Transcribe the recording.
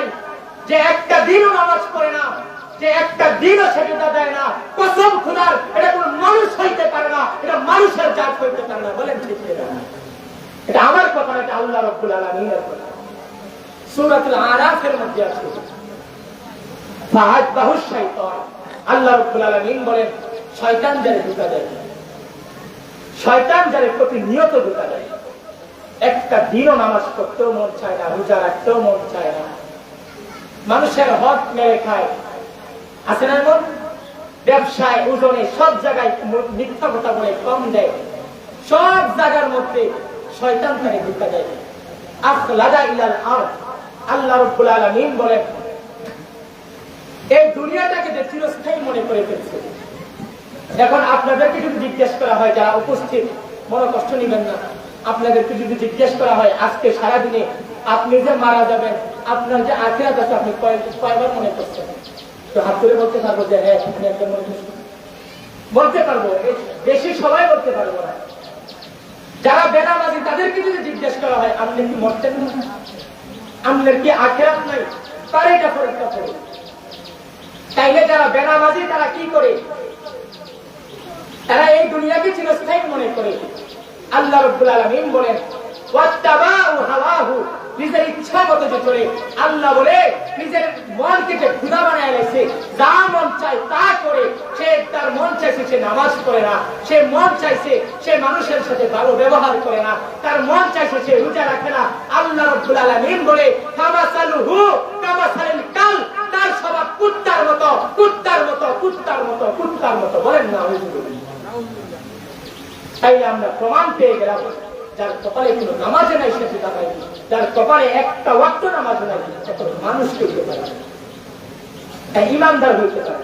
নাই, যে একটা দিনও নামাজ পড়ে না, যে একটা দিনও সেজদা দেয় না, কসম খোদার এটা কোন মানুষ হইতে পারে না, এটা মানুষের জাত হইতে পারে না। বলেন ঠিক কিনা? এটা আমার কথা না, এটা আল্লাহ রাব্বুল আলামিনের কথা। সূরাতুল আরাফের মধ্যে আছে, ফাআতবাহু শাইতান। আল্লাহ রাব্বুল আলামিন বলেন শয়তান যারে ধোঁকা দেয়, শয়তান যারে প্রতিনিয়ত ধোঁকা দেয়, একটা দিনও নামাজ পড়তেও মন চায় না, রোজা রাখতেও মন চায় না, মানুষের হক মেরে খায়, আছে না এমন? ব্যবসায়, ওজনে, সব জায়গায় মিথ্যা কথা বলে কম দেয়, সব জায়গার মধ্যে শয়তান তারে ধোঁকা দেয়। আখলাদা ইলাল আরদ। আল্লাহ রাব্বুল আলামিন বলেন এই দুনিয়াটাকে যে চিরস্থায়ী মনে করে ফেলছে। এখন আপনাদেরকে যদি জিজ্ঞেস করা হয়, যারা উপস্থিত বড় কষ্ট নেবেন না, আপনাদেরকে যদি জিজ্ঞেস করা হয় আজকে সারাদিনে আপনি যে মারা যাবেন, আপনার যে আখিরাত আছে আপনি কয়বার মনে করছেন? তো হাত তুলে বলতে পারবো যে হ্যাঁ আপনি একবার মনে করছেন, বলতে পারবো, বেশি সবাই বলতে পারবো না। যারা বেনামাজি তাদেরকে যদি জিজ্ঞেস করা হয় আপনি কি মরতেন না, আপনার কি আখিরাত নাই, তার এটা পরীক্ষা করে। তাইলে যারা বেনামাজি তারা কি করে? তারা এই দুনিয়াকে চিরস্থায়ী মনে করে। আল্লাহ রাব্বুল আলামিন বলেন ওয়াত্তাবাউ হাওয়াহু, নিজের ইচ্ছা মতো যে চলে। আল্লাহ বলে নিজের মনকে যে খোদা বানায় রাখছে, যা মন চায় তা করে। সে তার মন চাইছে সে নামাজ পড়ে না, সে মন চাইছে সে মানুষের সাথে ভালো ব্যবহার করে না, তার মন চাইছে সে রোজা রাখে না। আল্লাহ রাব্বুল আলামিন বলে কামাসালুহু কামাসালিল কাল, তার স্বভাব কুত্তার মতো, কুত্তার মতো, কুত্তার মতো, কুত্তার মতো। বলেন না? তাইলে আমরা প্রমাণ পেয়ে গেলাম যার কপালে কোনো নামাজে নাই সে পিতা পাই, যার কপালে একটা ওয়াক্ত নামাজ নাই মানুষ হইতে পারে, ইমানদার হইতে পারে।